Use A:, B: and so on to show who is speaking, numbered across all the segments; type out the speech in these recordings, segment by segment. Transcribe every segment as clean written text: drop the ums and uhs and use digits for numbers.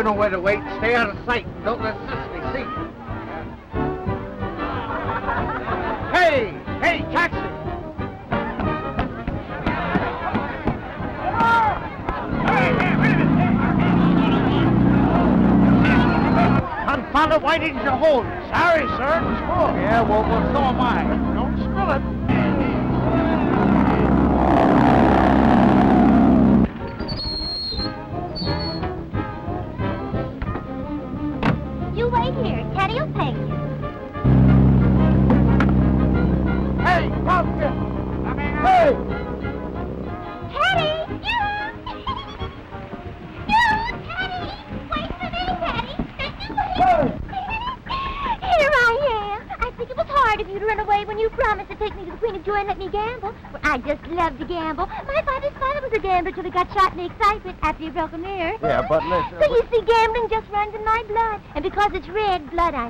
A: You know where to wait. Stay out of sight. Don't let Cicely see you. Hey! Hey, taxi! Confound it, why didn't you hold it? Sorry, sir. Sure. Yeah, well, so am I. Don't spill it.
B: You wait here. Teddy'll pay you.
A: Hey, Pumpkin! Hey!
B: Teddy! You, Teddy! Wait for me, Teddy! Here I am. I think it was hard of you to run away when you promised to take me to the Queen of Joy and let me gamble. Well, I just love to gamble. My father's father was a gambler till he got shot in the excitement after he broke a mirror.
A: Yeah, but listen...
B: So you see, gambling just runs in my blood. And because it's red blood, I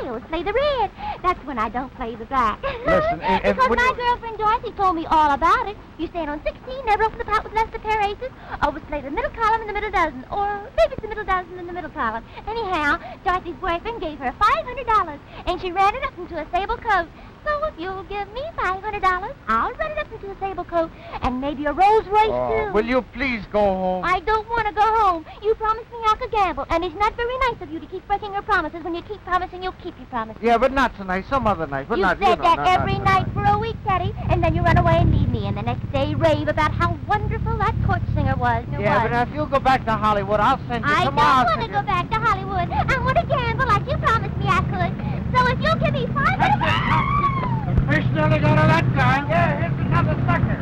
B: always play the red. That's when I don't play the black.
A: Listen,
B: because my girlfriend Dorothy told me all about it. You stand on 16, never open the pot with less than a pair of aces. Always play the middle column and the middle dozen. Or maybe it's the middle dozen and the middle column. Anyhow, Dorothy's boyfriend gave her $500, and she ran it up into a sable coat. So if you'll give me $500, I'll run it up into a sable coat and maybe a Rolls Royce, too.
A: Will you please go home?
B: I don't want to go home. You promised me I could gamble, and it's not very nice of you to keep breaking your promises. When you keep promising, you'll keep your promises.
A: Yeah, but not tonight. Some other night. But
B: You
A: not,
B: said that
A: not
B: every
A: tonight.
B: night for a week, Teddy, and then you run away and leave me, and the next day rave about how wonderful that court singer was.
A: Yeah, but now if you'll go back to Hollywood, I'll send you
B: I
A: some
B: don't
A: more.
B: want to go back to Hollywood. I want to gamble like you promised me I could. So if you'll give me $500...
A: Fish nearly got her that time. Yeah, here's another sucker.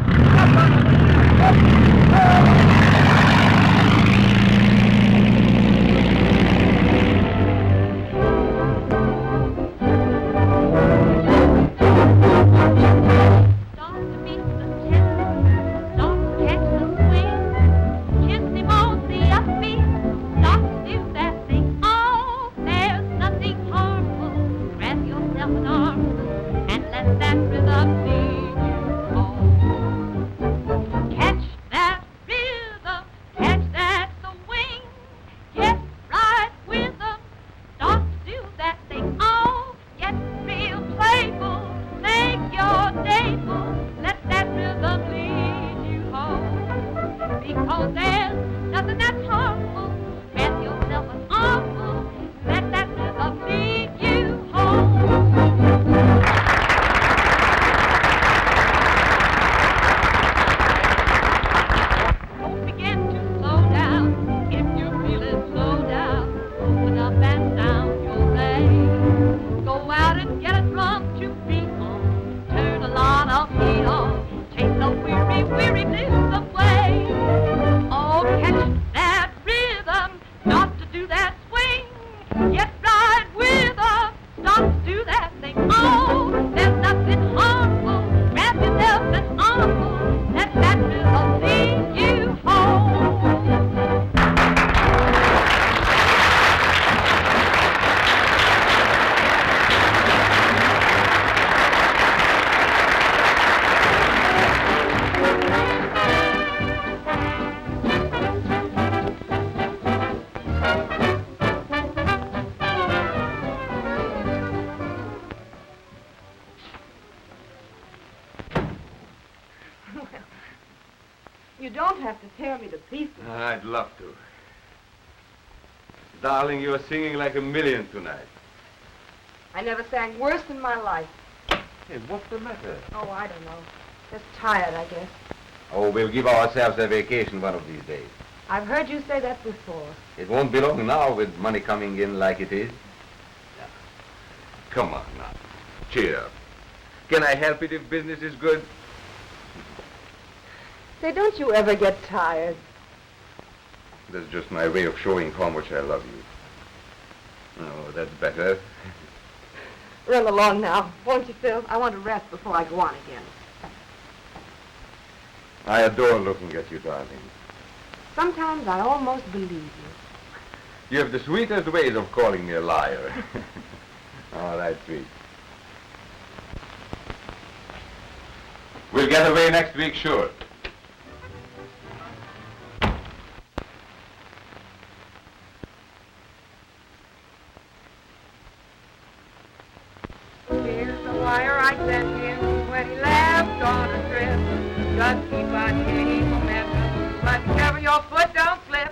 C: You don't have to tear me to pieces.
D: I'd love to. Darling, you're singing like a million tonight.
C: I never sang worse in my life.
D: Hey, what's the matter?
C: Oh, I don't know. Just tired, I guess.
D: Oh, we'll give ourselves a vacation one of these days.
C: I've heard you say that before.
D: It won't be long now with money coming in like it is. Come on now. Cheer up. Can I help it if business is good?
C: Say, don't you ever get tired?
D: That's just my way of showing how much I love you. Oh, that's better.
C: Run along now, won't you, Phil? I want to rest before I go on again.
D: I adore looking at you, darling.
C: Sometimes I almost believe you.
D: You have the sweetest ways of calling me a liar. Oh, that's sweet. We'll get away next week, sure.
C: Just keep on gaining momentum. But be careful your foot don't slip.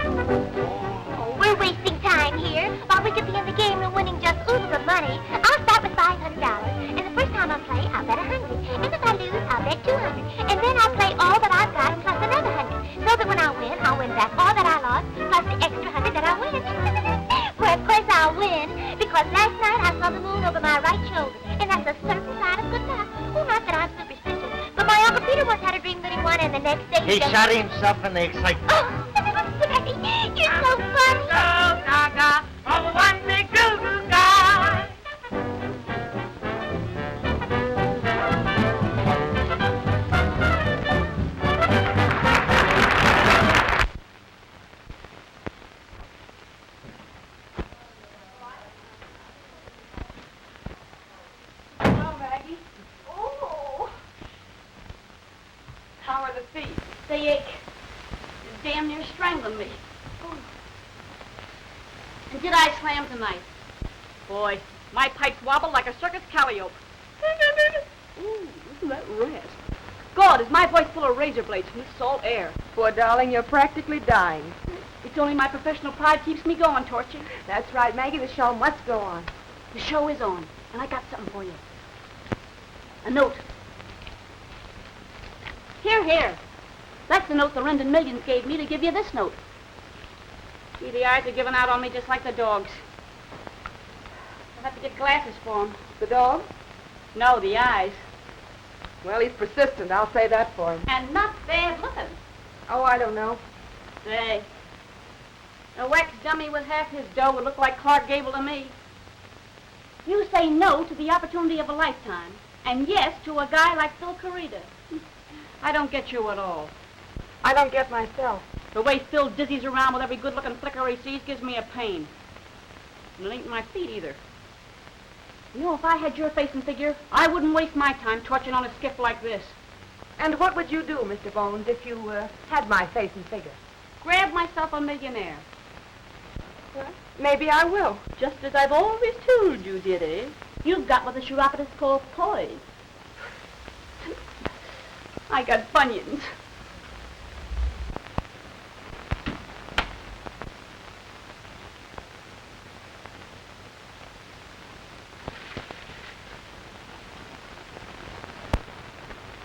B: Oh, we're wasting time here. While we could be in the game room winning just oodles of money. I'll start with $500. And the first time I play, I'll bet 100. And if I lose, I'll bet 200. And then I'll play all that I've got plus another 100. So that when I'll win back all that I lost plus the extra 100 that I win. Well, of course I'll win. Because last night I saw the moon over my right shoulder. And that's a certain sign of good luck. Oh, not that I'm superstitious. But my Uncle Peter once had a dream that he won, and the next day
A: He shot himself in the excitement.
B: Oh, Daddy, you're so funny.
C: Go, Gaga, oh, one big goo-goo guy. How are the feet?
E: They ache. You're damn near strangling me. Oh. And did I slam tonight? Boy, my pipes wobble like a circus calliope. Ooh, isn't that rasp? God, is my voice full of razor blades from this salt air?
C: Poor darling, you're practically dying.
E: It's only my professional pride keeps me going, Torchy.
C: That's right, Maggie. The show must go on.
E: The show is on, and I got something for you. A note. Here. That's the note the Rendon Millions gave me to give you this note. See, the eyes are giving out on me just like the dogs. I'll have to get glasses for them.
C: The dog?
E: No, the eyes.
C: Well, he's persistent. I'll say that for him.
E: And not bad looking.
C: Oh, I don't know.
E: Say, a wax dummy with half his dough would look like Clark Gable to me. You say no to the opportunity of a lifetime, and yes to a guy like Phil Carita. I don't get you at all.
C: I don't get myself.
E: The way Phil dizzies around with every good-looking flicker he sees gives me a pain. And it ain't my feet either. You know, if I had your face and figure, I wouldn't waste my time torching on a skiff like this.
C: And what would you do, Mr. Bones, if you had my face and figure?
E: Grab myself a millionaire.
C: Well, maybe I will.
E: Just as I've always told you, dearie. You've got what the chiropodists call poise. I got bunions.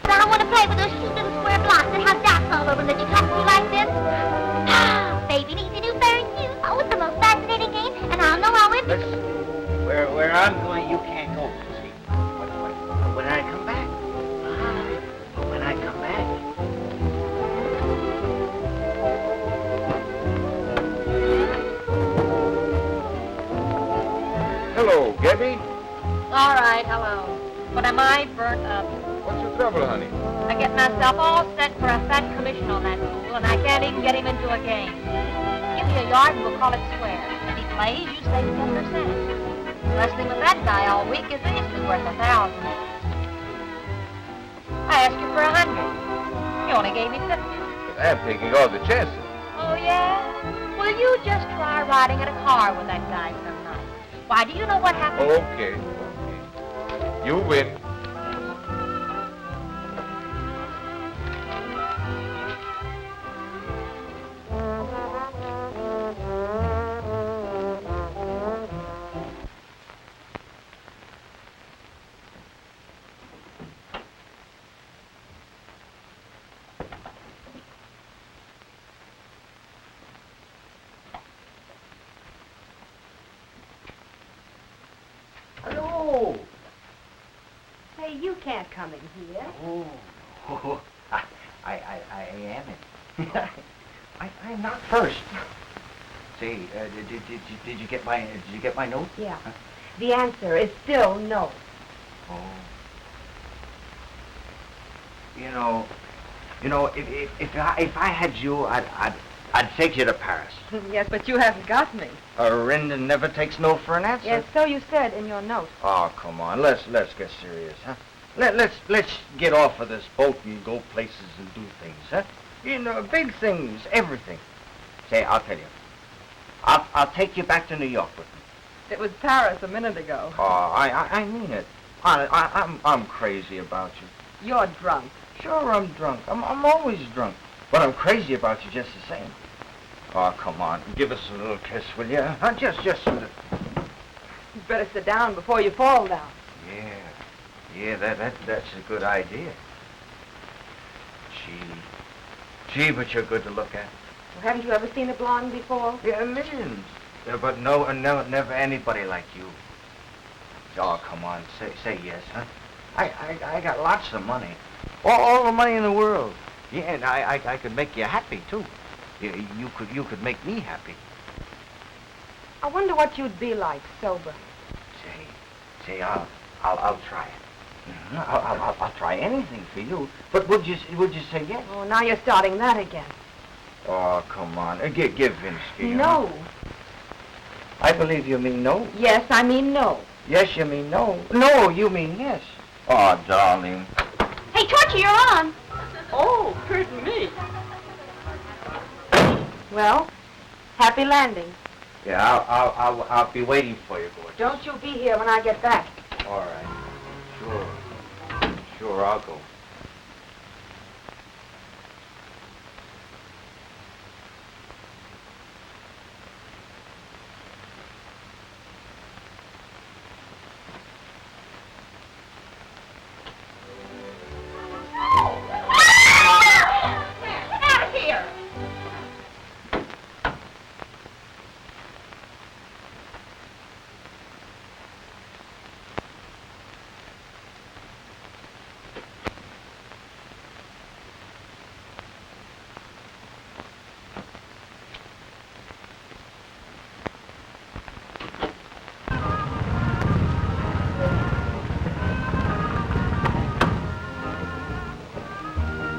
B: I want to play with those cute little square blocks that have dots all over them that you cut through like this. Ah, baby needs a new pair of shoes. Oh, it's the most fascinating game, and I'll know how it...
A: Listen, where I'm going, you can't go, see? But when I come back. When I come back.
D: Hello, Gabby.
F: All right, hello. But am I burnt up?
D: What's your trouble, honey?
F: I get myself all set for a fat commission on that fool, and I can't even get him into a game. Give me a yard and we'll call it square. If he plays, you save 10%. Wrestling with that guy all week is easily worth 1,000. I asked you for 100. You only gave me 50.
D: But I'm taking all the chances.
F: Oh, yeah? Will you just try riding in a car with that guy some night? Why, do you know what happened?
D: Okay. You win.
C: Hello. Say, you can't come in here.
A: Oh, I am it. I'm not first. Say, did you get my note?
C: Yeah.
A: Huh?
C: The answer is still no.
A: Oh. You know, if I had you, I'd take you to Paris.
C: Yes, but you haven't got me.
A: A Rendon never takes no for an answer.
C: Yes, so you said in your note.
A: Oh, come on, let's get serious, huh? Let's get off of this boat and go places and do things, huh? You know, big things, everything. Say, I'll tell you. I'll take you back to New York with me.
C: It was Paris a minute ago.
A: Oh, I mean it. I'm crazy about you.
C: You're drunk.
A: Sure, I'm drunk. I'm always drunk. But I'm crazy about you just the same. Oh, come on. Give us a little kiss, will you? Huh? Just a little.
C: You'd better sit down before you fall down.
A: Yeah, that's a good idea. Gee, but you're good to look at.
C: Well, haven't you ever seen a blonde before?
A: Yeah, millions. Yeah, but no, never anybody like you. Oh, come on, say yes, huh? I got lots of money. All the money in the world. Yeah, and I could make you happy, too. You could make me happy.
C: I wonder what you'd be like, sober.
A: Say, I'll try it. I'll try anything for you. But would you say yes?
C: Oh, now you're starting that again.
A: Oh, come on. Give Vinsky.
C: No.
A: I believe you mean no.
C: Yes, I mean no.
A: Yes, you mean no. No, you mean yes. Oh, darling.
E: Hey, Torchy, you're on.
C: Oh, pardon me. Well, happy landing.
A: Yeah, I'll be waiting for you, gorgeous.
C: Don't you be here when I get back.
A: All right. Sure, I'll go.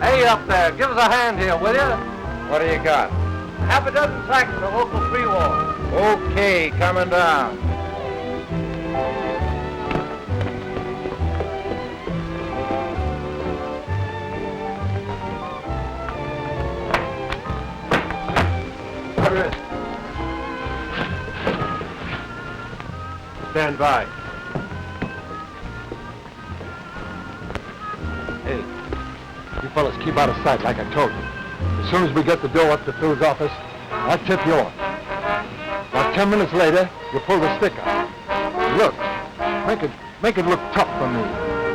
G: Hey, up there, give us a hand here, will you?
D: What do you got?
G: Half a dozen sacks of local free wall.
D: Okay, coming down.
G: Stand by.
H: Hey, you fellas keep out of sight like I told you. As soon as we get the dough up to Phil's office, I'll tip you off. About 10 minutes later, you pull the stick out. Look, make it look tough for me.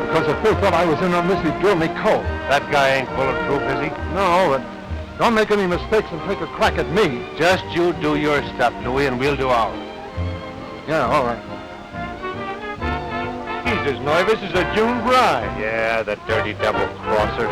H: Because if Phil thought I was in on this, he'd drill me cold.
G: That guy ain't bulletproof, is he?
H: No, but don't make any mistakes and take a crack at me.
G: Just you do your stuff, Louie, and we'll do ours.
H: Yeah, all right.
G: He's as nervous as a June bride. Yeah, that dirty double-crosser.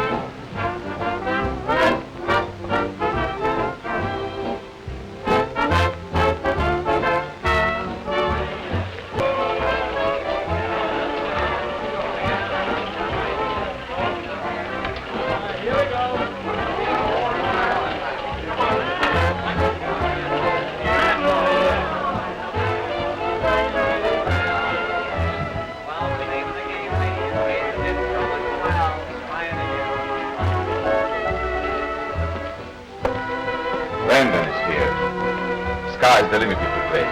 D: Sky's the limit if you play.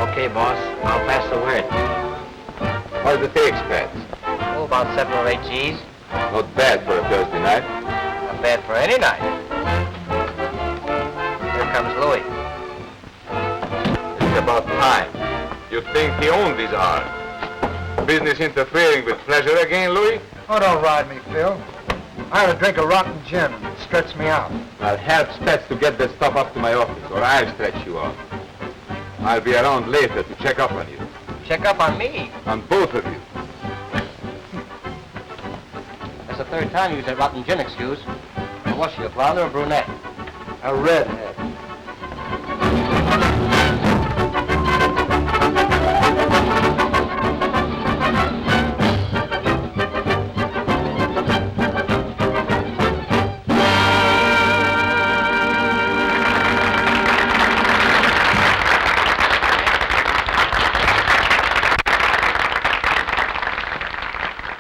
I: Okay, boss. I'll pass the word.
D: How's the take, Spats?
I: Oh, about 7 or 8 G's.
D: Not bad for a Thursday night.
I: Not bad for any night. Here comes Louie.
D: It's about time. You think he owned these arms? Business interfering with pleasure again, Louis?
H: Oh, don't ride me, Phil. I had a drink of rotten gin and it stretched me out.
D: I'll help Spats to get that stuff up to my office, or I'll stretch you out. I'll be around later to check up on you.
I: Check up on me.
D: On both of you.
I: That's the third time you used that rotten gin excuse. Now, was she a blonde or a brunette?
H: A redhead.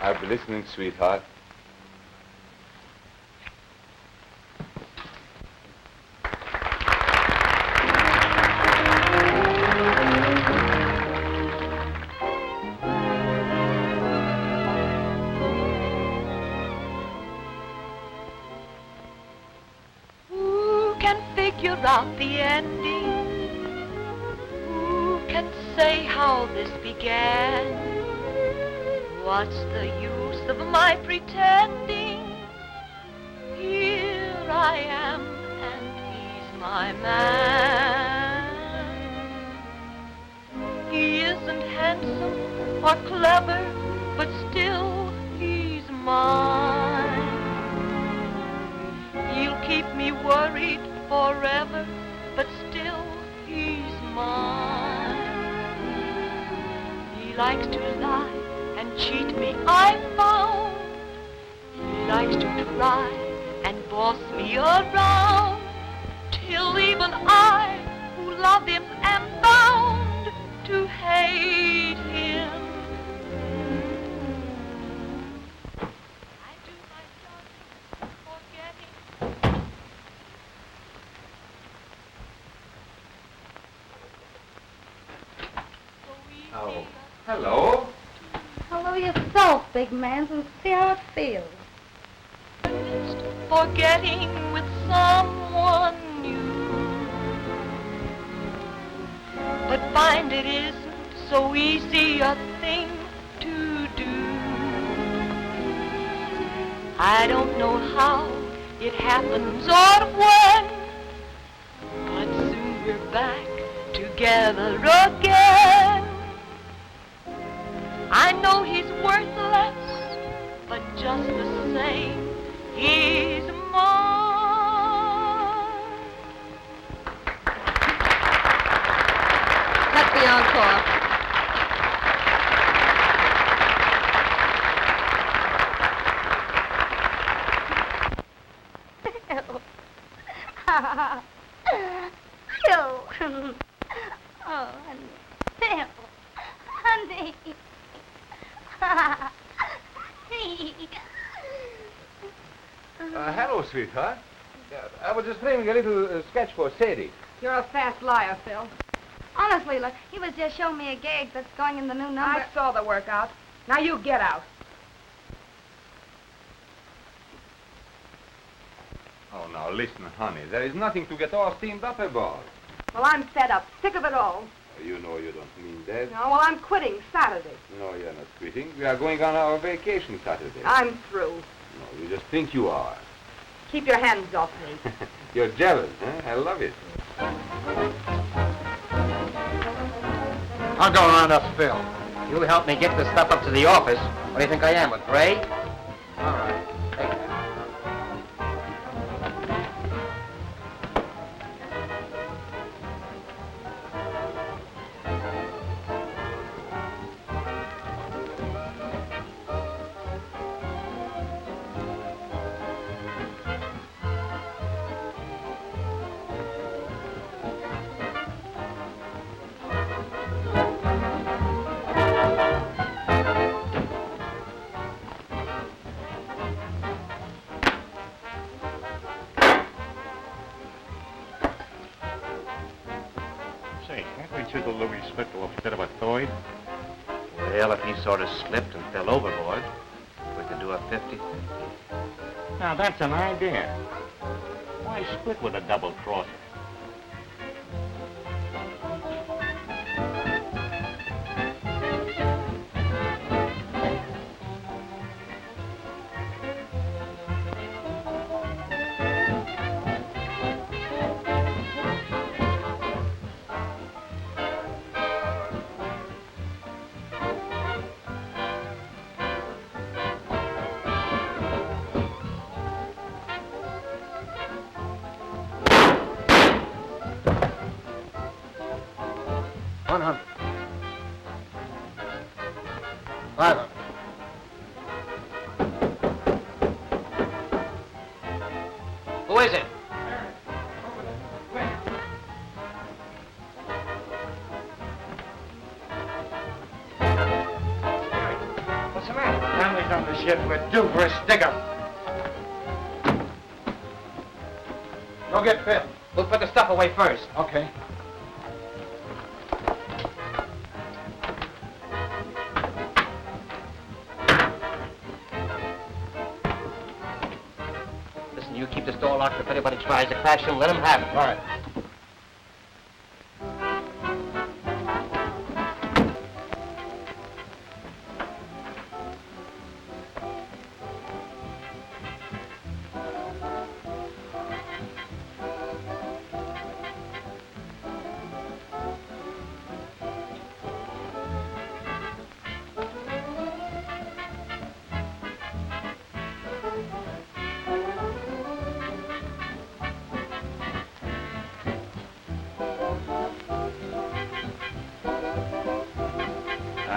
D: I'll be listening, sweetheart.
J: can figure out the ending? Who can say how this began? What's the use of my pretending? Here I am, and he's my man. He isn't handsome or clever, but still he's mine. He'll keep me worried forever, but still he's mine. He likes to lie and cheat me, I found. He likes to try and boss me around, till even I, who love him, am bound to hate him. I do my darling forgetting. So easy.
D: Oh, hello.
B: Hello yourself, big man, and see how it feels.
J: Forgetting with someone new, but find it isn't so easy a thing to do. I don't know how it happens or when, but soon we're back together again. I know he's worthless, but just the same, he's mine.
C: That's the encore.
B: Oh, honey. Phil. Honey.
D: Hello, sweetheart. I was just framing a little sketch for Sadie.
C: You're a fast liar, Phil.
B: Honestly, look, he was just showing me a gag that's going in the new number.
C: I saw the workout. Now you get out.
D: Oh, now listen, honey. There is nothing to get all steamed up about.
C: Well, I'm fed up. Sick of it all.
D: You know you don't mean that.
C: No, well, I'm quitting Saturday.
D: No, you're not quitting. We are going on our vacation Saturday.
C: I'm through.
D: No, you just think you are.
C: Keep your hands off me.
D: You're jealous, huh? I love it.
I: I'll go around up Phil. You help me get this stuff up to the office. What do you think I am, a gray? All right. Take that.
G: Say, can't we chisel Louis Smith to a bit of a Thoid?
I: Well, if he sort of slipped and fell overboard, we could do a 50-50.
G: Now, that's an idea. Why split with a double crosser?
I: Who is it?
H: What's the matter? Family's on the ship. We're due for a sticker. Go get Phil.
I: We'll put the stuff away first.
H: Okay.
I: Listen, You keep this door locked. If anybody tries to crash in, let him have it.
H: All right.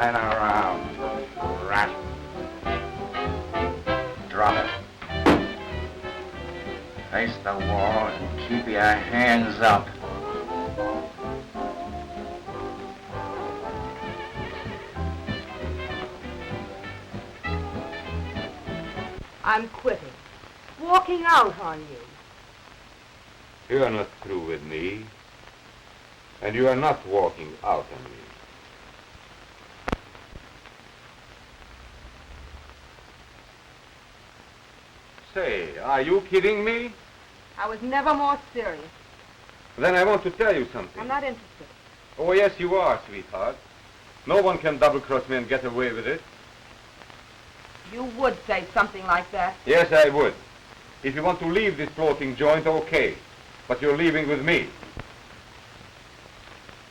D: Turn around, rat. Drop it. Face the wall and keep your hands up.
C: I'm quitting. Walking out on you.
D: You are not through with me, and you are not walking out on me. Say, are you kidding me?
C: I was never more serious.
D: Then I want to tell you something.
C: I'm not interested.
D: Oh, yes, you are, sweetheart. No one can double-cross me and get away with it.
C: You would say something like that.
D: Yes, I would. If you want to leave this floating joint, okay. But you're leaving with me.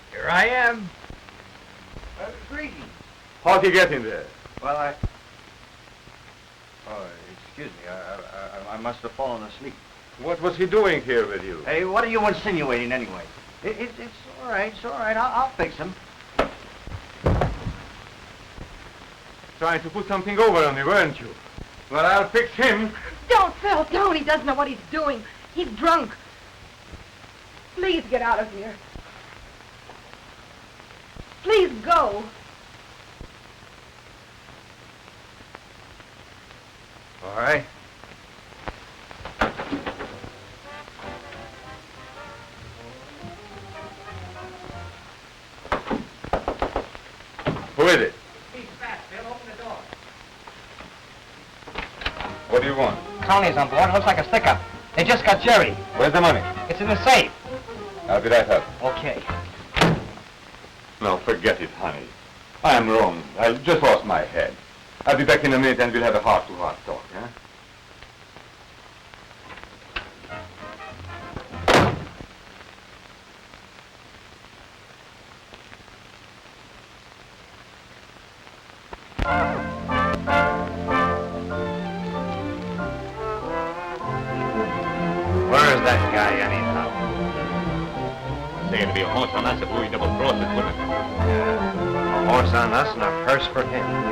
A: Here I am. Greetings.
D: How'd you get in there?
A: Well, Oh, excuse me. I must have fallen asleep.
D: What was he doing here with you?
A: Hey, what are you insinuating anyway? It's all right. It's all right. I'll fix him.
D: Trying to put something over on me, weren't you? Well, I'll fix him.
C: Don't, Phil, don't. He doesn't know what he's doing. He's drunk. Please get out of here. Please go.
A: All right.
D: Who is it?
I: Speak fast, Bill. Open the door.
D: What do you want?
I: Conley's on board. It looks like a stick-up. They just got Jerry.
D: Where's the money?
I: It's in the safe.
D: I'll be right up.
I: Okay.
D: No, forget it, honey. I am wrong. I just lost my head. I'll be back in a minute and we'll have a heart-to-heart talk, huh?
G: Where is that guy, anyhow? Saying to be a horse on us if Louis double-crossed us, wouldn't it?
I: Yeah. A horse on us and a purse for him.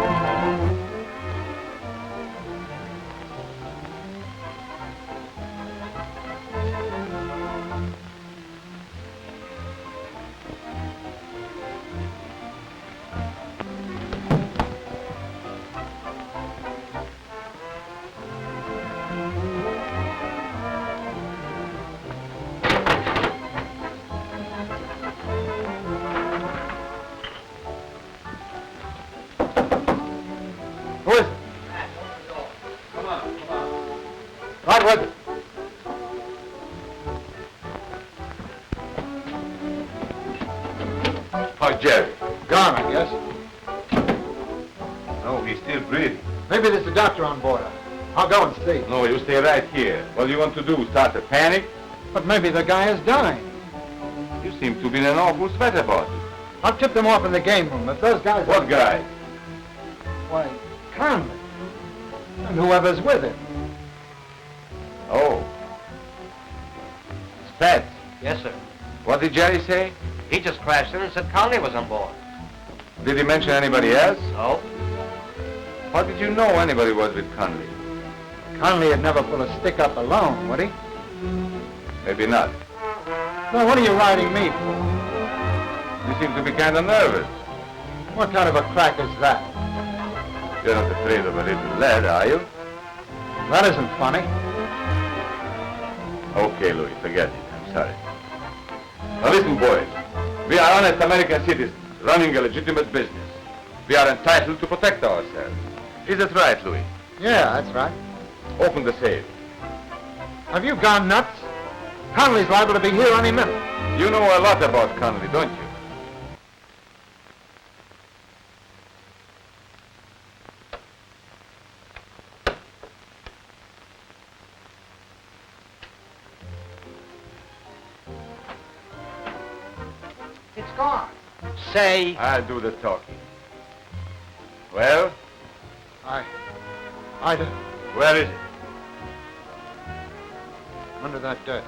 H: Who is it?
D: Come on.
H: Right with it.
D: How's Jerry?
H: Gone, I guess.
D: No, he's still breathing.
H: Maybe there's a doctor on board. I'll go and see.
D: No, you stay right here. What do you want to do? Start a panic?
H: But maybe the guy is dying.
D: You seem to be in an awful sweat about it.
H: I'll tip them off in the game room. If those guys...
D: What guy?
H: Why, Conley. And whoever's with him.
D: Oh. Spats.
I: Yes, sir.
D: What did Jerry say?
I: He just crashed in and said Conley was on board.
D: Did he mention anybody else?
I: No.
D: How did you know anybody was with Conley?
H: Conley would never pull a stick up alone, would he?
D: Maybe not.
H: Well, what are you riding me for?
D: You seem to be kind of nervous.
H: What kind of a crack is that?
D: You're not afraid of a little lead, are you?
H: That isn't funny.
D: Okay, Louis, forget it. I'm sorry. Now listen, boys. We are honest American citizens running a legitimate business. We are entitled to protect ourselves. Is that right, Louis?
H: Yeah, that's right.
D: Open the safe.
H: Have you gone nuts? Conley's liable to be here any minute.
D: You know a lot about Conley, don't you?
A: It's gone. Say.
D: I'll do the talking. Well? Where is it?
H: Under that desk.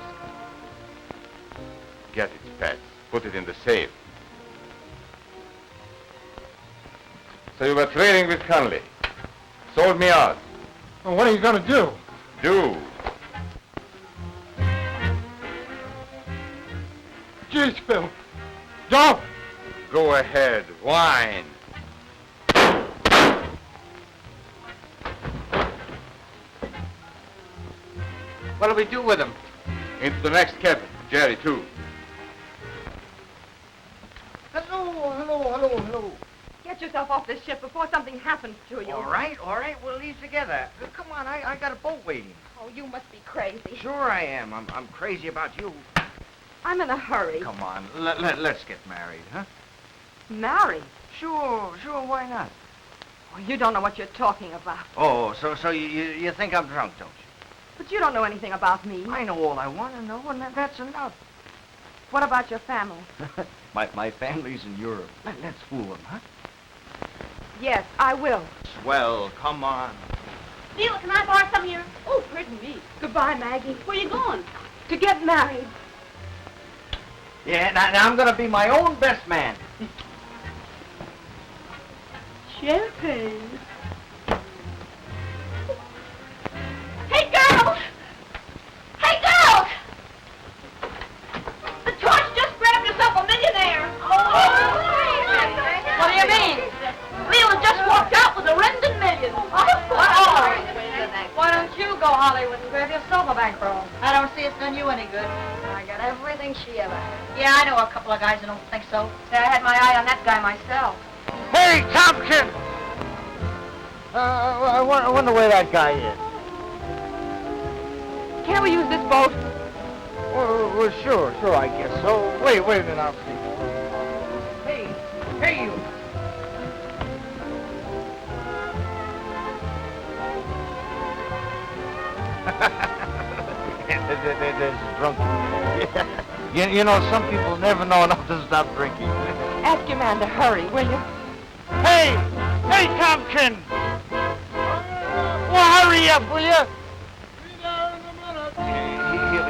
D: Get it, Pat. Put it in the safe. So you were trading with Conley. Sold me out.
H: Well, what are you going to do?
D: Do.
H: Geez, Phil. Don't!
D: Go ahead. Whine.
I: What'll we do with him?
D: Into the next cabin. Jerry, too.
A: Hello.
C: Get yourself off this ship before something happens to you.
A: All right, we'll leave together. Come on, I got a boat waiting.
C: Oh, you must be crazy.
A: Sure I am. I'm crazy about you.
C: I'm in a hurry.
A: Come on, let's get married, huh?
C: Married?
A: Sure, why not?
C: Oh, you don't know what you're talking about.
A: Oh, so you think I'm drunk, don't you?
C: But you don't know anything about me.
A: I know all I want to know, and that's enough.
C: What about your family?
A: My family's in Europe. Let's fool them, huh?
C: Yes, I will.
A: Swell, come on.
E: Leila, can I borrow some of your...
C: Oh, pardon me. Goodbye, Maggie.
E: Where you going?
C: To get married.
A: Yeah, now I'm gonna be my own best man.
C: Champagne.
E: Hey, girls! Hey, girls! The torch just grabbed herself a millionaire. What do you mean? Leila just walked out with a rending million.
F: Why don't you go Hollywood and grab yourself a bankroll? I don't see it's done you any good. I got everything she ever had. Yeah, I know a couple of guys who don't think so. Say, I had my eye on that guy myself.
A: Hey, Tompkins! I wonder where that guy is.
C: Can't we use this boat?
A: Well, sure, I guess so. Wait a minute, I'll see. Hey, you. There's drunk. You know, some people never know enough to stop drinking.
C: Ask your man to hurry, will you?
A: Hey, Tompkins! Well, hurry up, will you?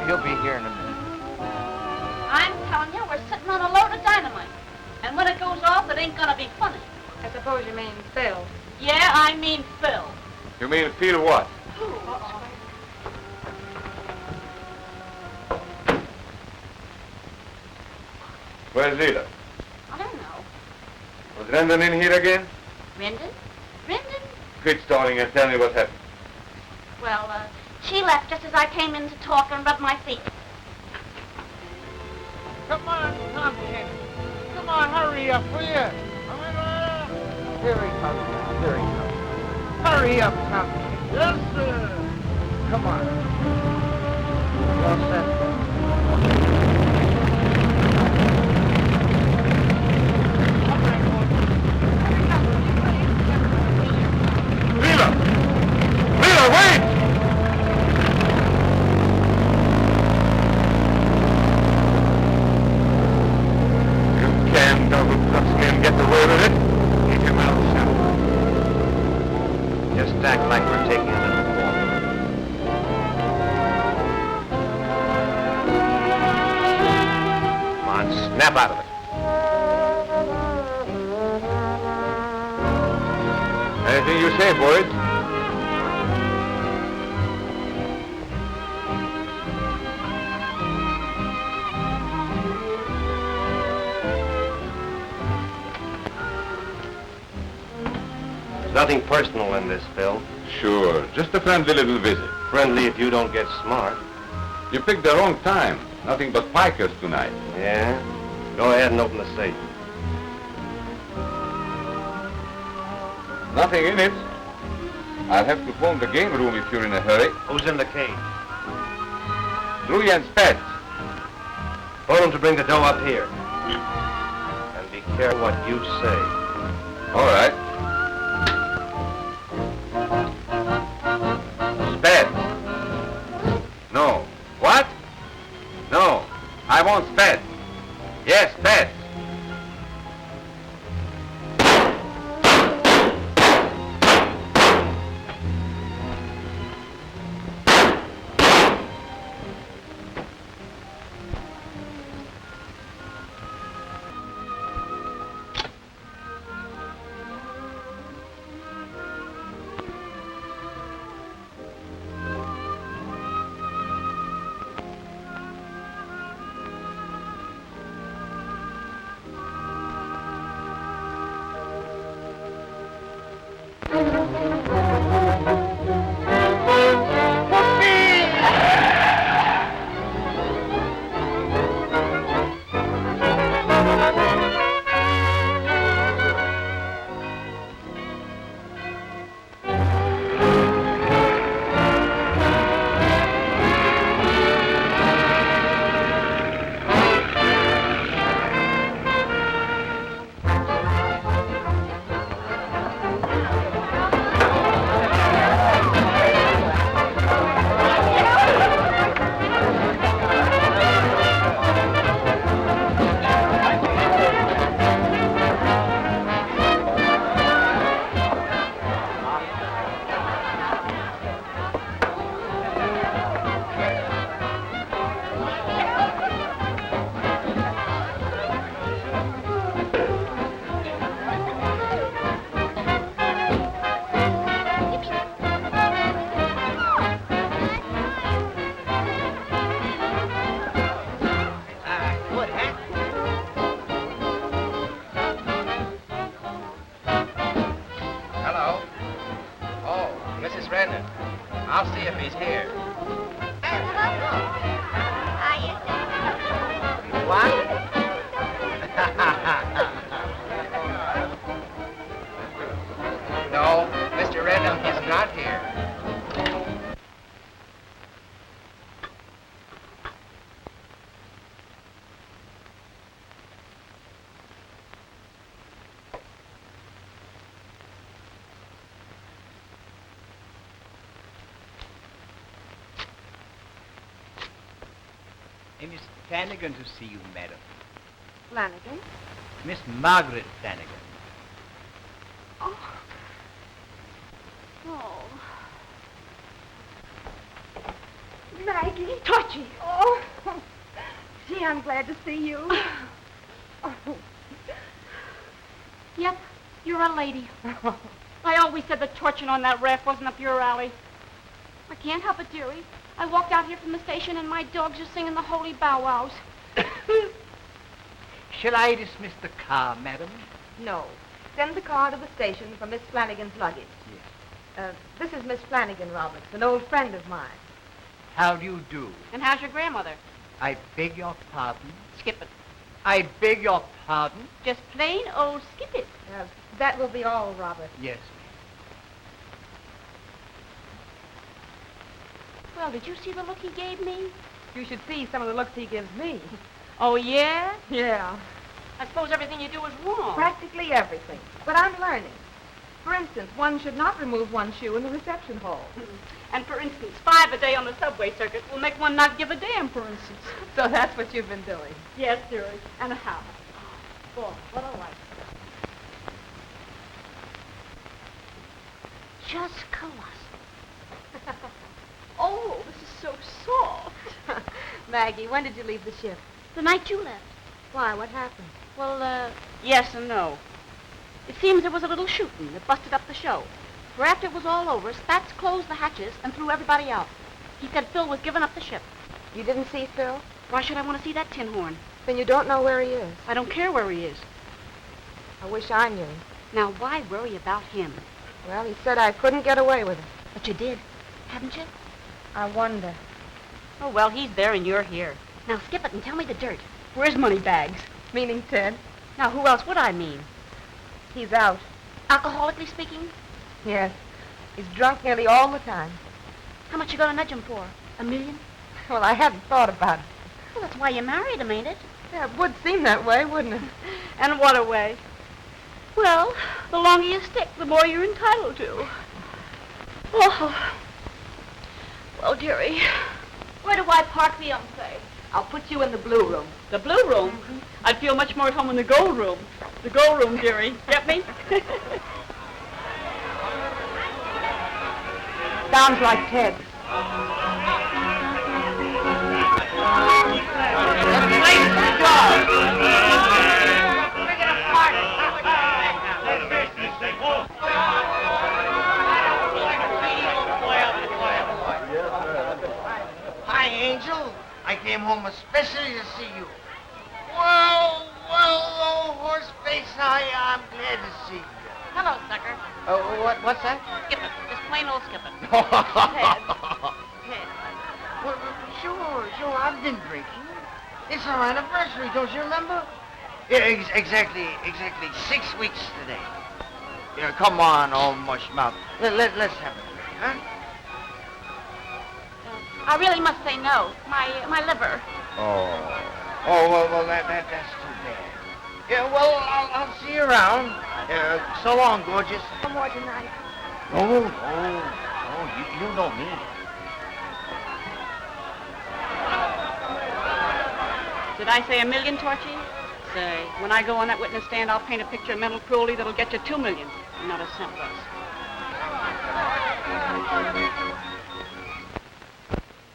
A: He'll be here in a minute.
E: I'm telling you, we're sitting on a load of dynamite. And when it goes off, it ain't gonna be funny.
F: I suppose you mean Phil.
E: Yeah, I mean Phil.
D: You mean feel what? Where's Leila?
E: I don't know.
D: Was Rendon in here again?
E: Rendon?
D: Quit stalling and tell me what happened.
E: Well, she left just as I came in to talk and rub my feet.
A: Come on, Tompkins. Come on, hurry up, will you? Here he comes. Hurry up, Tompkins. Yes, sir. Come on. You all set?
D: Leila, wait! You can double-cross me and get away with it? Keep your mouth shut.
I: Just act like we're taking a little walk. Come on, snap out of it.
D: Anything you say, boys?
I: There's nothing personal in this, Phil.
D: Sure, just a friendly little visit.
I: Friendly if you don't get smart.
D: You picked the wrong time. Nothing but pikers tonight.
I: Yeah? Go ahead and open the safe.
D: Nothing in it. I'll have to phone the game room if you're in a hurry.
I: Who's in the cage?
D: Louis and Spence.
K: Told him to bring the dough up here. And be careful what you say.
D: All right. Spence. No. What? No. I want Spence. Yes, Spence.
L: Miss Flanagan to see you, madam.
C: Flanagan?
L: Miss Margaret Flanagan.
C: Oh. Oh. Maggie.
E: Touchy.
C: Oh. Gee, I'm glad to see you. Oh.
E: Yep, you're a lady. I always said the torching on that raft wasn't up your alley. I can't help it, dearie. I walked out here from the station and my dogs are singing the holy bow wows.
L: Shall I dismiss the car, madam?
C: No. Send the car to the station for Miss Flanagan's luggage.
L: Yes.
C: This is Miss Flanagan, Roberts, an old friend of mine.
L: How do you do?
E: And how's your grandmother?
L: I beg your pardon?
E: Skip it.
L: I beg your pardon?
E: Just plain old skip it.
C: That will be all, Robert.
L: Yes,
E: Well, did you see the look he gave me?
C: You should see some of the looks he gives me.
E: Oh, yeah?
C: Yeah.
E: I suppose everything you do is wrong.
C: Practically everything. But I'm learning. For instance, one should not remove one shoe in the reception hall.
E: And for instance, 5 a day on the subway circuit will make one not give a damn, for instance.
C: So that's what you've been doing.
E: Yes, dearie. And how? Boy, what a life. Just Collison. Oh, this is so soft.
C: Maggie, when did you leave the ship?
E: The night you left.
C: Why, what happened?
E: Well, yes and no. It seems there was a little shooting that busted up the show. For after it was all over, Spats closed the hatches and threw everybody out. He said Phil was giving up the ship.
C: You didn't see Phil?
E: Why should I want to see that tin horn?
C: Then you don't know where he is.
E: I don't care where he is.
C: I wish I knew.
E: Now, why worry about him?
C: Well, he said I couldn't get away with it.
E: But you did, haven't you?
C: I wonder.
E: Oh, well, he's there and you're here. Now, skip it and tell me the dirt. Where's Moneybags?
C: Meaning Ted?
E: Now, who else would I mean?
C: He's out.
E: Alcoholically speaking?
C: Yes. He's drunk nearly all the time.
E: How much you gonna nudge him for? $1 million?
C: Well, I hadn't thought about it.
E: Well, that's why you married him, ain't it?
C: Yeah, it would seem that way, wouldn't it?
E: And what a way. Well, the longer you stick, the more you're entitled to. Oh. Well, dearie, where do I park the Umsay?
C: I'll put you in the blue room.
E: The blue room? I'd feel much more at home in the gold room. The gold room, dearie. Get me?
C: Sounds like Ted.
A: Hi, Angel. I came home especially to see you. Well, old horseface, I'm glad to see you.
E: Hello, sucker.
A: What's that?
E: Skippin'. Just plain old skippin'. Ted.
A: Well, sure, I've been drinking. It's our anniversary, don't you remember? Yeah, exactly 6 weeks today. Yeah, come on, old mushmouth. Let's have a drink, huh?
E: I really must say no. My liver.
A: Well, that's too bad. Yeah, well, I'll see you around. So long, gorgeous.
C: No more tonight.
A: No, you know me.
E: Did I say 1 million, Torchy? Say, when I go on that witness stand, I'll paint a picture of mental cruelty that'll get you 2 million, and not a cent less.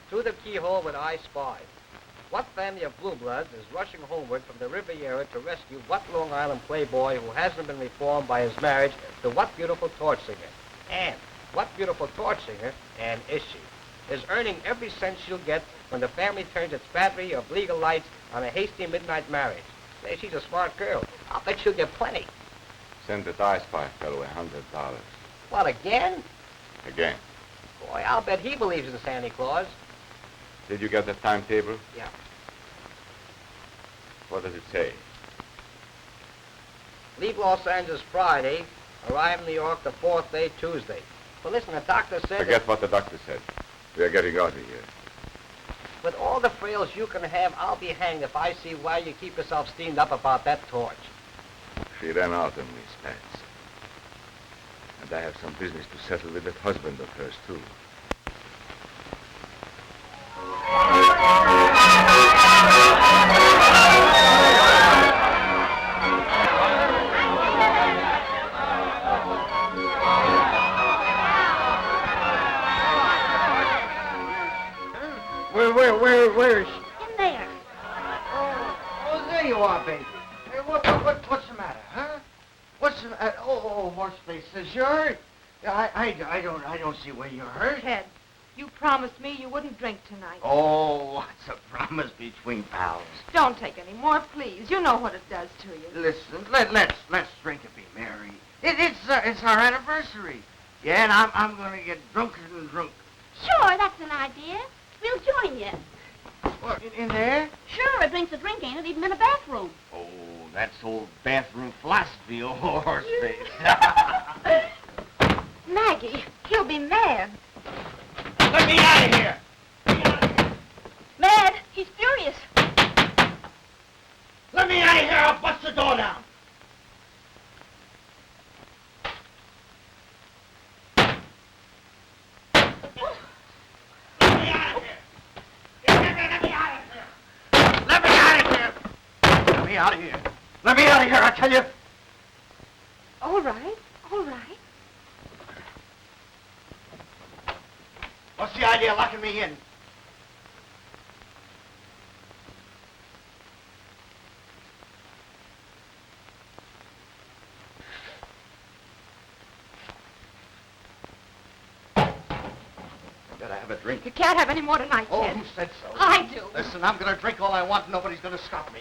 I: Through the keyhole with I spy. What family of blue bloods is rushing homeward from the Riviera to rescue what Long Island playboy who hasn't been reformed by his marriage to what beautiful torch singer? And what beautiful torch singer, and is she, is earning every cent she'll get when the family turns its battery of legal lights on a hasty midnight marriage. Say, she's a smart girl. I'll bet she'll get plenty.
D: Send that I spy fellow $100.
I: What, again?
D: Again.
I: Boy, I'll bet he believes in Santa Claus.
D: Did you get the timetable?
I: Yeah.
D: What does it say?
I: Leave Los Angeles Friday, arrive in New York the 4th day, Tuesday. Well, listen, the doctor said...
D: Forget what the doctor said. We are getting out of here.
I: With all the frills you can have, I'll be hanged if I see why you keep yourself steamed up about that torch.
D: She ran out on me, Spats. And I have some business to settle with that husband of hers, too.
A: Where is she?
E: In there.
A: Oh, there you are, baby. Hey, what's the matter, huh? What's the matter? Oh, horseface, is you hurt? I don't see where you're hurt.
C: Ted, you promised me you wouldn't drink tonight.
A: Oh, what's a promise between pals?
C: Don't take any more, please. You know what it does to you.
A: Listen, let's drink and be merry. It's our anniversary. Yeah, and I'm gonna get drunker and drunk.
E: Sure, that's an idea. We'll join you.
A: What, in there?
E: Sure, a drink's a drink, ain't it? Even in a bathroom.
A: Oh, that's old bathroom philosophy, old horseface.
C: Maggie, he'll be mad.
A: Let me out of here!
E: Mad? He's furious.
A: Let me out of here! I'll bust the door down! Out of here. Let me out of here, I tell you.
C: All right.
A: What's the idea of locking me in? Better have a drink.
C: You can't have any more tonight,
A: Oh,
C: Ted.
A: who said so?
C: I do.
A: Listen, I'm gonna drink all I want and nobody's gonna stop me.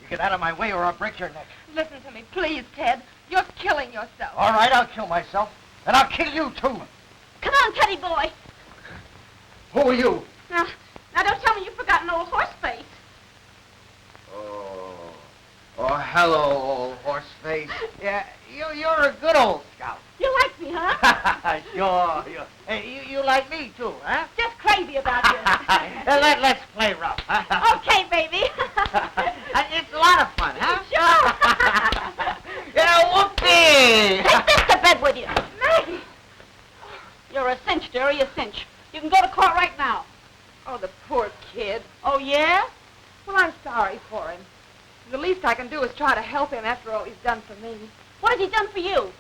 A: You get out of my way or I'll break your neck.
C: Listen to me, please, Ted. You're killing yourself.
A: All right, I'll kill myself. And I'll kill you, too.
E: Come on, Teddy boy.
A: Who are you?
E: Now don't tell me you've forgotten old horseface.
A: Oh, hello, old horseface. Yeah, you're a good old scout.
E: You like me, huh?
A: Sure. Hey, you like me, too, huh?
E: Just crack
C: crazy about you.
A: Let's play rough. Huh?
C: Okay, baby.
A: It's a lot of fun, huh?
C: Sure.
A: Yeah, whoopee!
E: Take this to bed with you.
C: Maggie.
E: You're a cinch, dearie, a cinch. You can go to court right now.
C: Oh, the poor kid.
E: Oh, yeah?
C: Well, I'm sorry for him. The least I can do is try to help him after all he's done for me.
E: What has he done for you?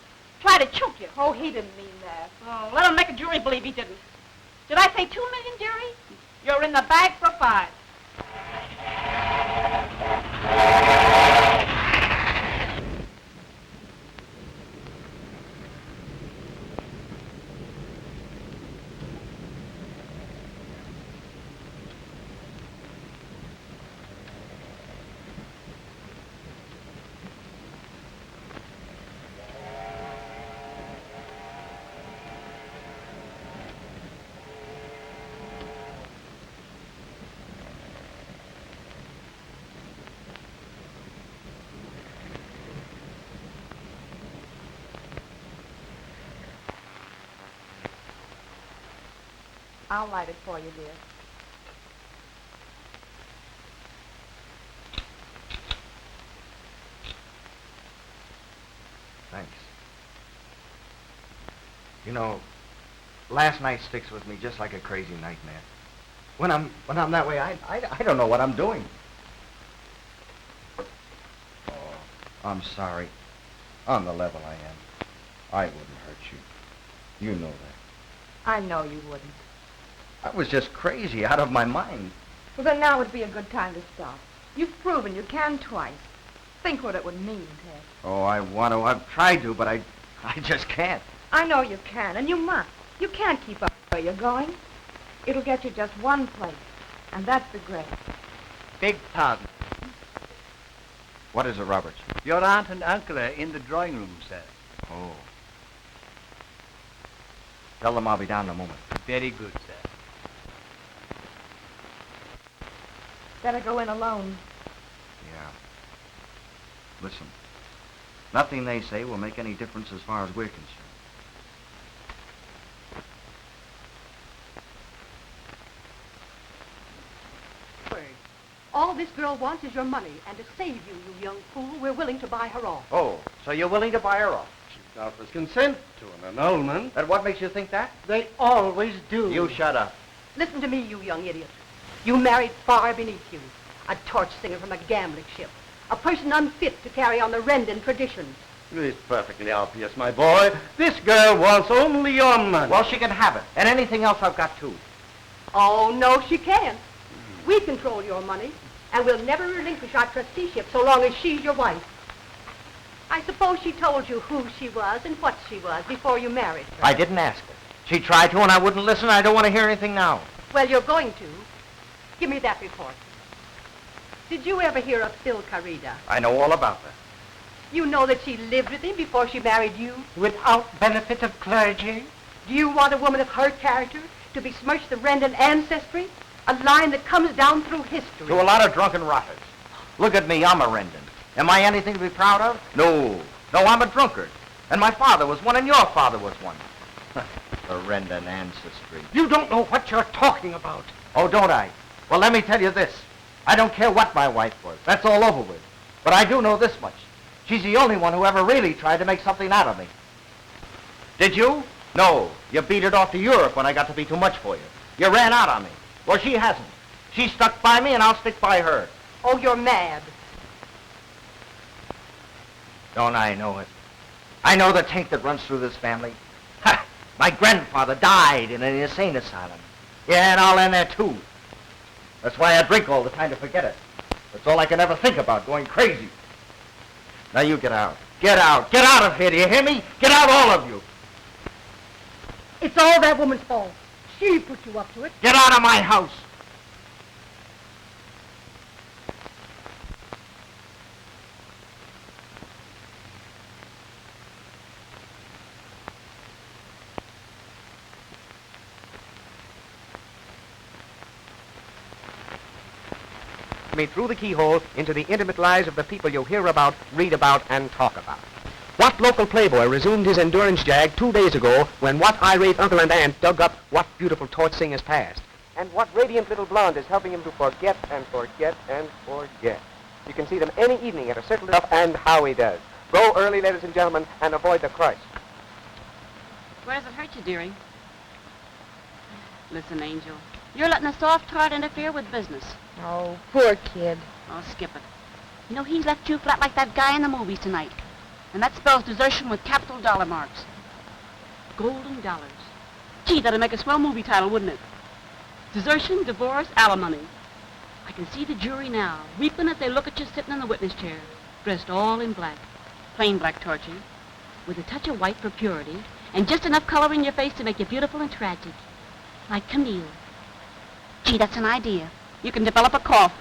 E: Try to choke you.
C: Oh, he didn't mean that.
E: Oh, let him make a jury believe he didn't. Did I say $2 million, dearie? You're in the bag for 5.
C: I'll light it for you, dear.
A: Thanks. You know, last night sticks with me just like a crazy nightmare. When I'm that way, I don't know what I'm doing. Oh, I'm sorry. On the level I am. I wouldn't hurt you. You know that.
C: I know you wouldn't.
A: I was just crazy, out of my mind.
C: Well, then now would be a good time to stop. You've proven you can twice. Think what it would mean, Ted.
A: Oh, I want to. I've tried to, but I just can't.
C: I know you can, and you must. You can't keep up where you're going. It'll get you just one place, and that's the grave.
L: Beg pardon.
A: What is it, Roberts?
L: Your aunt and uncle are in the drawing room, sir.
A: Oh. Tell them I'll be down in a moment.
L: Very good, sir.
C: Better go in alone.
A: Yeah. Listen, nothing they say will make any difference as far as we're concerned.
M: All this girl wants is your money, and to save you, you young fool, we're willing to buy her off.
A: Oh, so you're willing to buy her off?
N: She offers consent to an annulment.
A: And what makes you think that?
N: They always do.
A: You shut up.
M: Listen to me, you young idiot. You married far beneath you, a torch singer from a gambling ship, a person unfit to carry on the Rendon traditions.
N: It's perfectly obvious, my boy. This girl wants only your money.
A: Well, she can have it, and anything else I've got too.
M: Oh, no, she can't. We control your money, and we'll never relinquish our trusteeship so long as she's your wife. I suppose she told you who she was and what she was before you married her.
A: I didn't ask her. She tried to, and I wouldn't listen. I don't want to hear anything now.
M: Well, you're going to. Give me that report. Did you ever hear of Phil Carida?
A: I know all about that.
M: You know that she lived with him before she married you?
N: Without benefit of clergy?
M: Do you want a woman of her character to besmirch the Rendon ancestry? A line that comes down through history.
A: To a lot of drunken rotters. Look at me, I'm a Rendon. Am I anything to be proud of? No. No, I'm a drunkard. And my father was one, and your father was one. The Rendon ancestry.
N: You don't know what you're talking about.
A: Oh, don't I? Well, let me tell you this. I don't care what my wife was. That's all over with. But I do know this much. She's the only one who ever really tried to make something out of me. Did you? No. You beat it off to Europe when I got to be too much for you. You ran out on me. Well, she hasn't. She stuck by me, and I'll stick by her.
M: Oh, you're mad.
A: Don't I know it? I know the taint that runs through this family. Ha! My grandfather died in an insane asylum. Yeah, and I'll end there, too. That's why I drink all the time to forget it. That's all I can ever think about, going crazy. Now you get out. Get out. Get out of here, do you hear me? Get out, all of you.
M: It's all that woman's fault. She put you up to it.
A: Get out of my house.
I: Me through the keyhole into the intimate lives of the people you hear about, read about, and talk about. What local playboy resumed his endurance jag 2 days ago when what irate uncle and aunt dug up what beautiful torch singer's past?
O: And what radiant little blonde is helping him to forget and forget and forget. You can see them any evening at a certain stuff and how he does. Go early, ladies and gentlemen, and avoid the crush.
E: Where does it hurt you, dearie? Listen, Angel, you're letting a soft heart interfere with business.
C: Oh, poor kid.
E: Oh, skip it. You know, he's left you flat like that guy in the movies tonight. And that spells desertion with capital dollar marks. Golden dollars. Gee, that'd make a swell movie title, wouldn't it? Desertion, divorce, alimony. I can see the jury now, weeping as they look at you sitting in the witness chair, dressed all in black. Plain black torching, with a touch of white for purity, and just enough color in your face to make you beautiful and tragic. Like Camille. Gee, that's an idea. You can develop a cough.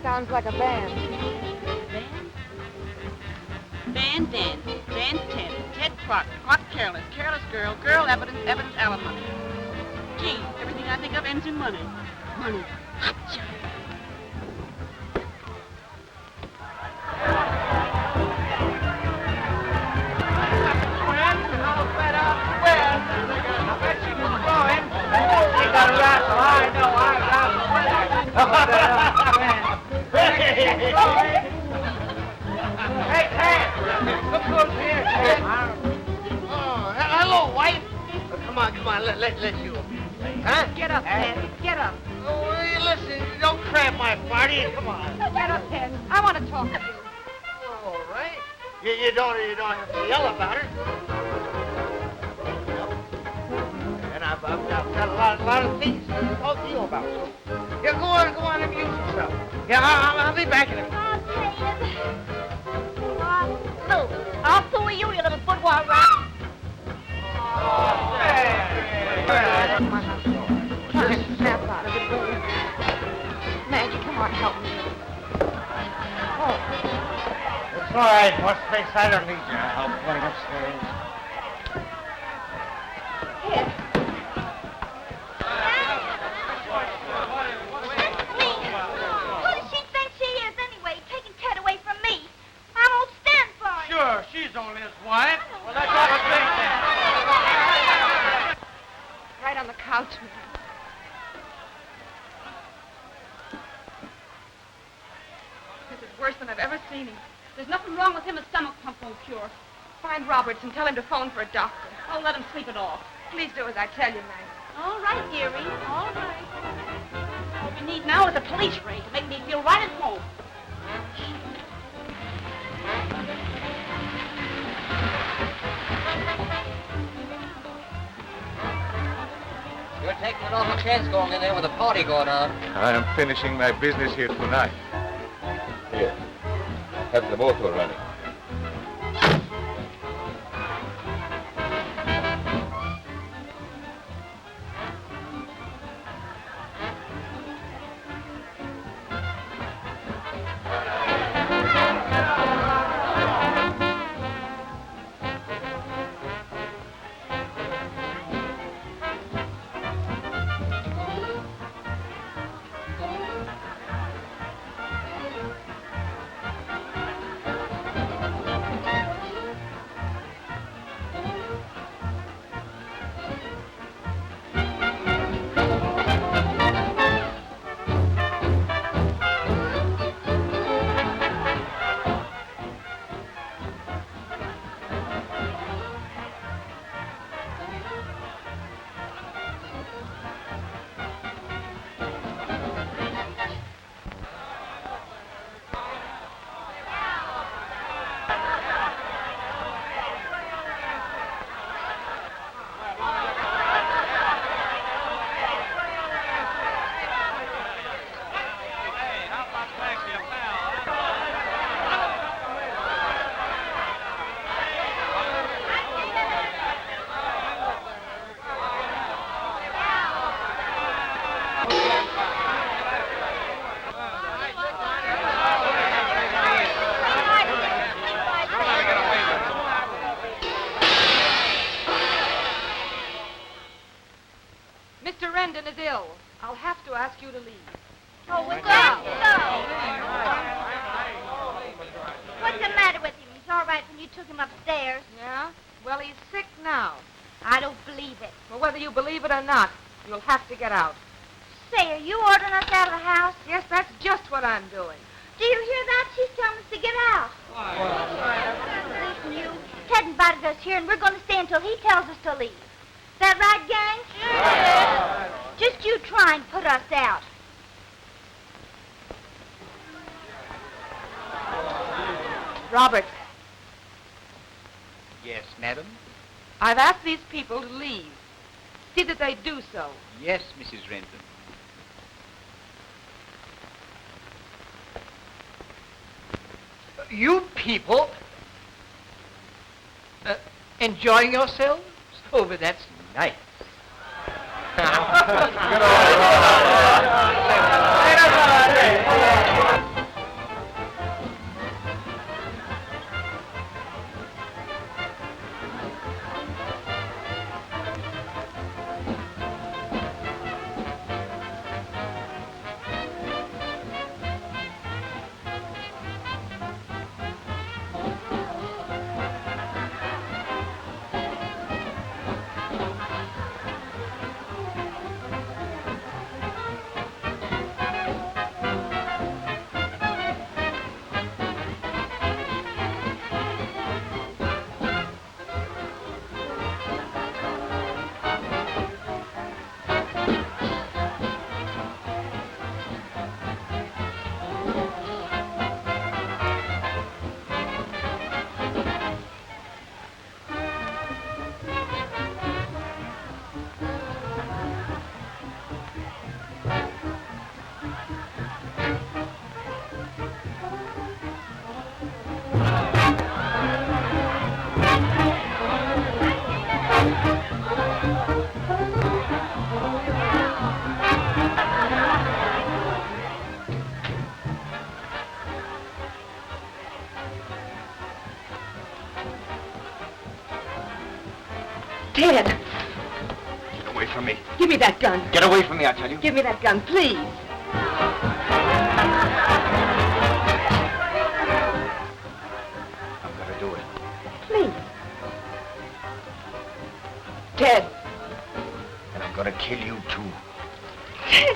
C: Sounds like a band.
E: Band? Band Ted. Ted Crock. Crock careless. Careless girl. Girl evidence. Evidence alimony. Gee, everything I think of ends in money. Money. Hotcha.
N: Hello, wife. Come on, let you. Huh?
C: Get up, Ted. Get up.
N: Oh, hey, listen, don't cramp my party. Come on.
C: Get up, Ted. I want to talk to you.
N: All right. You don't have to yell about it. And I've got a lot of things to talk to you about. So, yeah, go on, amuse yourself. Yeah, I'll be back in a minute.
B: Look, I'll fool you, you little boudoir rat.
C: Snap out of it, will you? Maggie, come on, help me.
N: It's all right, what's face? I don't need your help going upstairs.
B: Here. Who does she think she is anyway, taking Ted away from me? I won't stand for it.
N: Sure, she's only his wife. Well, that's all the thing then.
C: Right on the couch, man. This is worse than I've ever seen him.
E: There's nothing wrong with him. A stomach pump won't cure.
C: Find Roberts and tell him to phone for a doctor.
E: Oh, let him sleep it off.
C: Please do as I tell you, Maggie.
E: All right, dearie. All right. What we need now is a police raid to make me feel right at home.
I: You're taking an awful chance going in there with a party going on.
D: I am finishing my business here tonight. Here, have the motor running.
C: ask you to leave.
B: Oh, well, go. What's the matter with him? He's all right when you took him upstairs.
C: Yeah? Well, he's sick now.
B: I don't believe it.
C: Well, whether you believe it or not, you'll have to get out.
B: Say, are you ordering us out of the house?
C: Yes, that's just what I'm doing.
B: Do you hear that? She's telling us to get out. Listen, you. Ted invited us here, and we're going to stay until he tells us to leave. Is that right, gang? Yeah. Just you try and put us out.
C: Robert,
L: Yes, madam?
C: I've asked these people to leave. See that they do so.
L: Yes, Mrs. Renton. You people enjoying yourselves? Oh, but that's nice.
M: Ted,
A: Get away from me.
M: give me that gun.
A: Get away from me, I tell you.
M: Give me that gun, please.
A: I'm gonna do it.
M: Please. Ted.
A: And I'm gonna kill you, too.
M: Ted.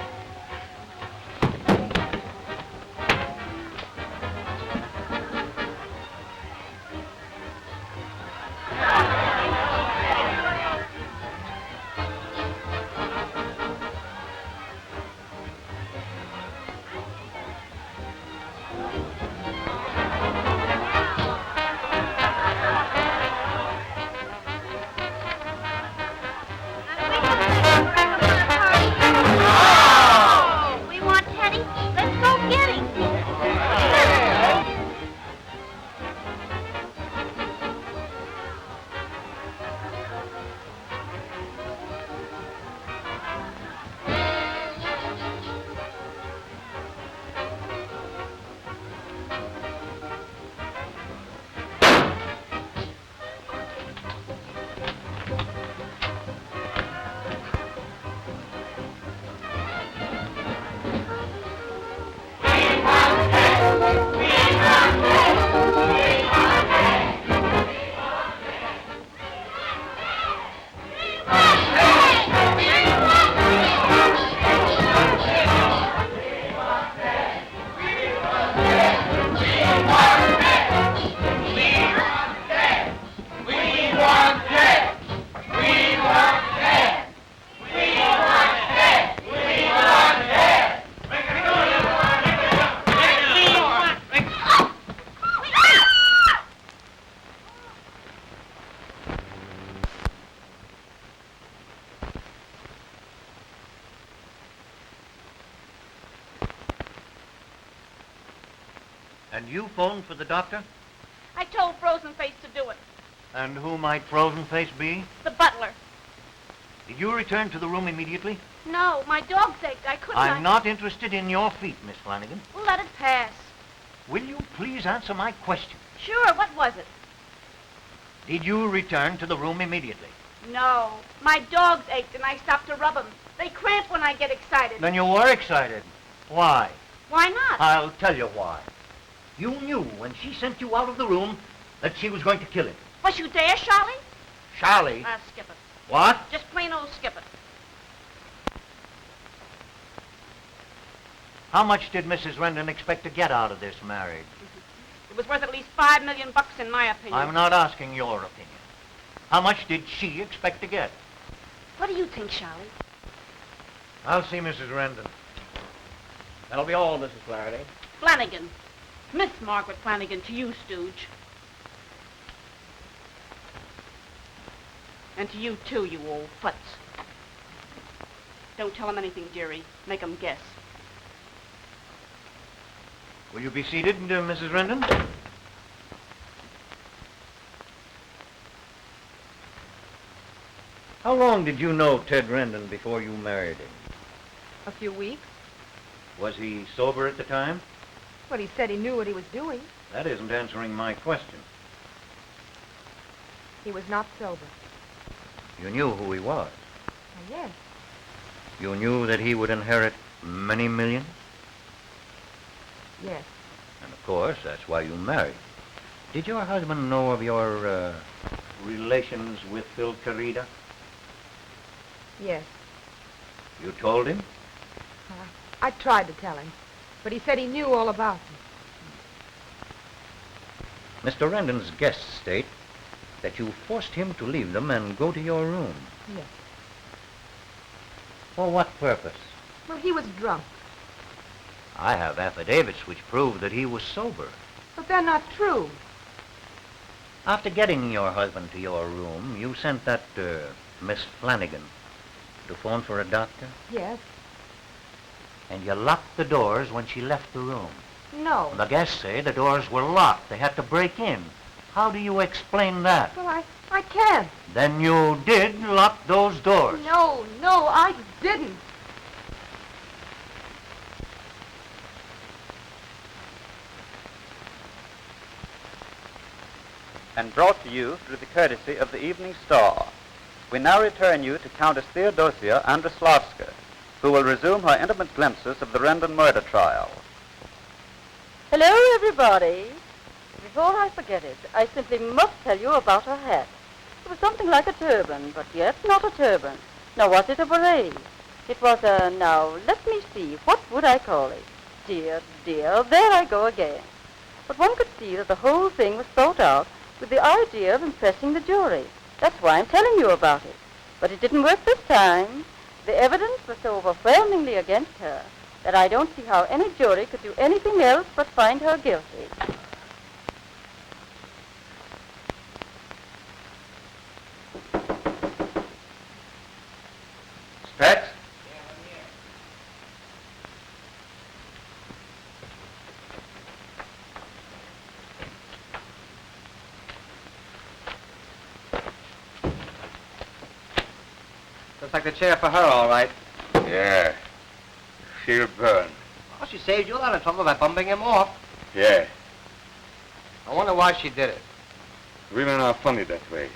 L: And you phoned for the doctor?
E: I told Frozen Face to do it.
L: And who might Frozen Face be?
E: The butler.
L: Did you return to the room immediately?
E: No, my dog's ached. I couldn't.
L: I'm not interested in your feet, Miss Flanagan.
E: Well, let it pass.
L: Will you please answer my question?
E: Sure, what was it?
L: Did you return to the room immediately?
E: No. My dogs ached and I stopped to rub them. They cramp when I get excited.
N: Then you were excited. Why?
E: Why not?
N: I'll tell you why. You knew when she sent you out of the room that she was going to kill him.
E: Was you there, Charlie?
N: Charlie?
E: Skip it.
N: What?
E: Just plain old skip it.
N: How much did Mrs. Rendon expect to get out of this marriage?
E: It was worth at least $5 million in my opinion.
N: I'm not asking your opinion. How much did she expect to get?
E: What do you think, Charlie?
N: I'll see Mrs. Rendon. That'll be all, Mrs. Flaherty.
E: Flanagan. Miss Margaret Flanagan, to you, stooge. And to you, too, you old futz. Don't tell them anything, dearie. Make them guess.
N: Will you be seated, Mrs. Rendon? How long did you know Ted Rendon before you married him?
M: A few weeks.
N: Was he sober at the time?
M: Well, he said he knew what he was doing.
N: That isn't answering my question.
M: He was not sober.
N: You knew who he was.
M: Yes.
N: You knew that he would inherit many millions?
M: Yes.
N: And of course, that's why you married. Did your husband know of your relations with Phil Carida?
M: Yes.
N: You told him?
M: I tried to tell him, but he said he knew all about them.
N: Mr. Rendon's guests state that you forced him to leave them and go to your room.
M: Yes.
N: For what purpose?
M: Well, he was drunk.
N: I have affidavits which prove that he was sober.
M: But they're not true.
N: After getting your husband to your room, you sent that Miss Flanagan to phone for a doctor?
M: Yes.
N: And you locked the doors when she left the room?
M: No.
N: The guests say the doors were locked. They had to break in. How do you explain that?
M: Well, I can't.
N: Then you did lock those doors?
M: No, I didn't.
P: And brought to you through the courtesy of the Evening Star. We now return you to Countess Theodosia Androslavska, who will resume her intimate glimpses of the Rendon murder trial.
Q: Hello, everybody. Before I forget it, I simply must tell you about her hat. It was something like a turban, but yet not a turban. Now, was it a beret? It was a, now, let me see, what would I call it? Dear, there I go again. But one could see that the whole thing was thought out with the idea of impressing the jury. That's why I'm telling you about it. But it didn't work this time. The evidence was so overwhelmingly against her that I don't see how any jury could do anything else but find her guilty.
D: Specs?
I: Looks like the chair for her, all right.
D: Yeah. She'll burn.
I: Well, she saved you a lot of trouble by bumping him off.
D: Yeah.
I: I wonder why she did it.
D: Women are funny that way.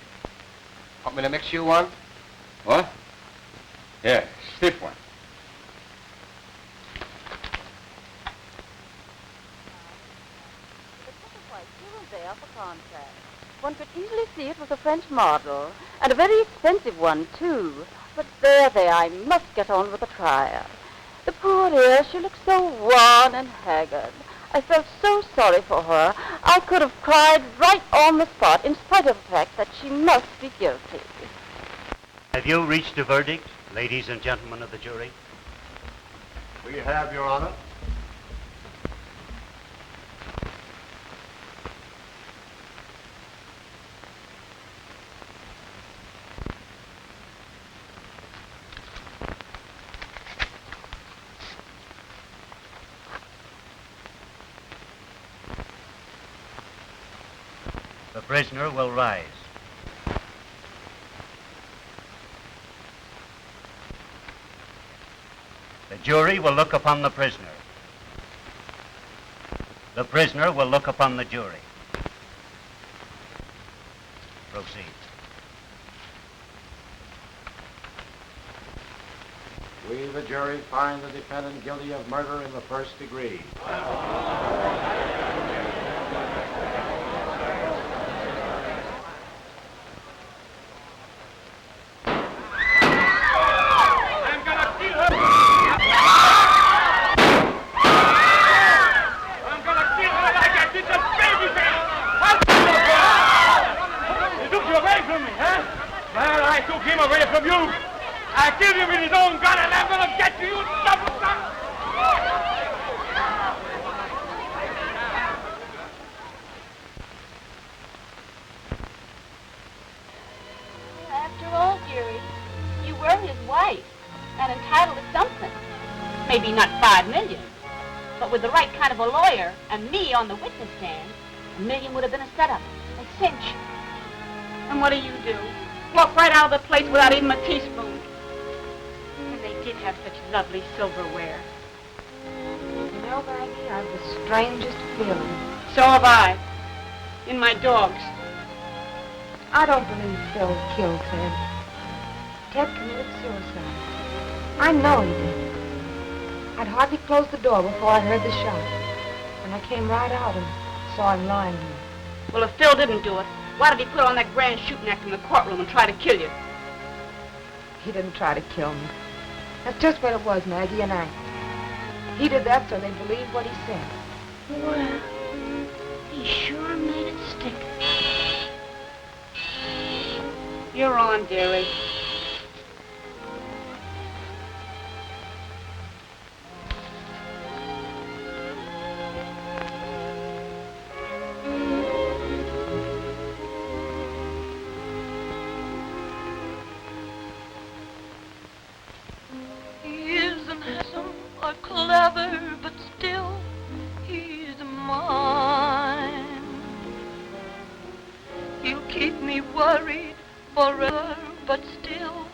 I: Want me to mix you one?
D: What? Yeah, stiff one.
Q: One could easily see it was a French model, and a very expensive one, too. But there, I must get on with the trial. The poor dear, she looked so wan and haggard. I felt so sorry for her. I could have cried right on the spot, in spite of the fact that she must be guilty.
R: Have you reached a verdict, ladies and gentlemen of the jury?
H: We have, Your Honor.
R: The prisoner will rise. The jury will look upon the prisoner. The prisoner will look upon the jury. Proceed.
S: We, the jury, find the defendant guilty of murder in the first degree.
N: I killed him with his own gun, and I'm gonna get you, you double son!
E: After all, dearie, you were his wife and entitled to something. Maybe not $5 million, but with the right kind of a lawyer and me on the witness stand, $1 million would have been a setup, a cinch. And what do? Walk right out of the place without even a teaspoon.
C: And they did have such lovely silverware. You know, Maggie, I've the strangest feeling.
E: So have I. In my dogs.
C: I don't believe Phil killed Ted. Ted committed suicide. I know he did. I'd hardly closed the door before I heard the shot. And I came right out and saw him lying here.
E: Well, if Phil didn't do it, why did he put on that grand shooting act in the courtroom and try to kill you?
C: He didn't try to kill me. That's just what it was, Maggie, and he did that so they'd believe what he said.
E: Well, he sure made it stick. You're on, dearie.
J: Clever, but still he's mine. He'll keep me worried forever, but still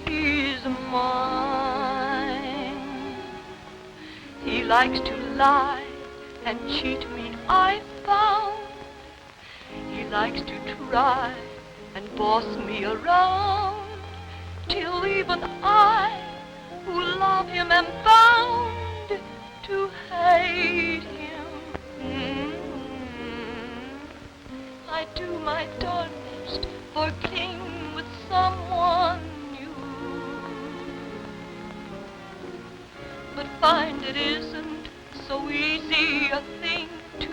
J: he's mine. He likes to lie and cheat me, I found. He likes to try and boss me around, till even I, who love him, am bound to hate him. I do my darndest for king with someone new, but find it isn't so easy a thing to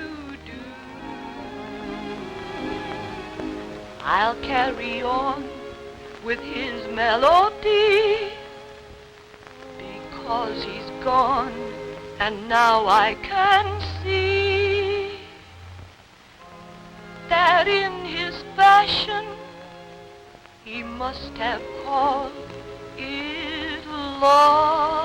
J: do. I'll carry on with his melody, because he's gone, and now I can see that in his fashion he must have called it love.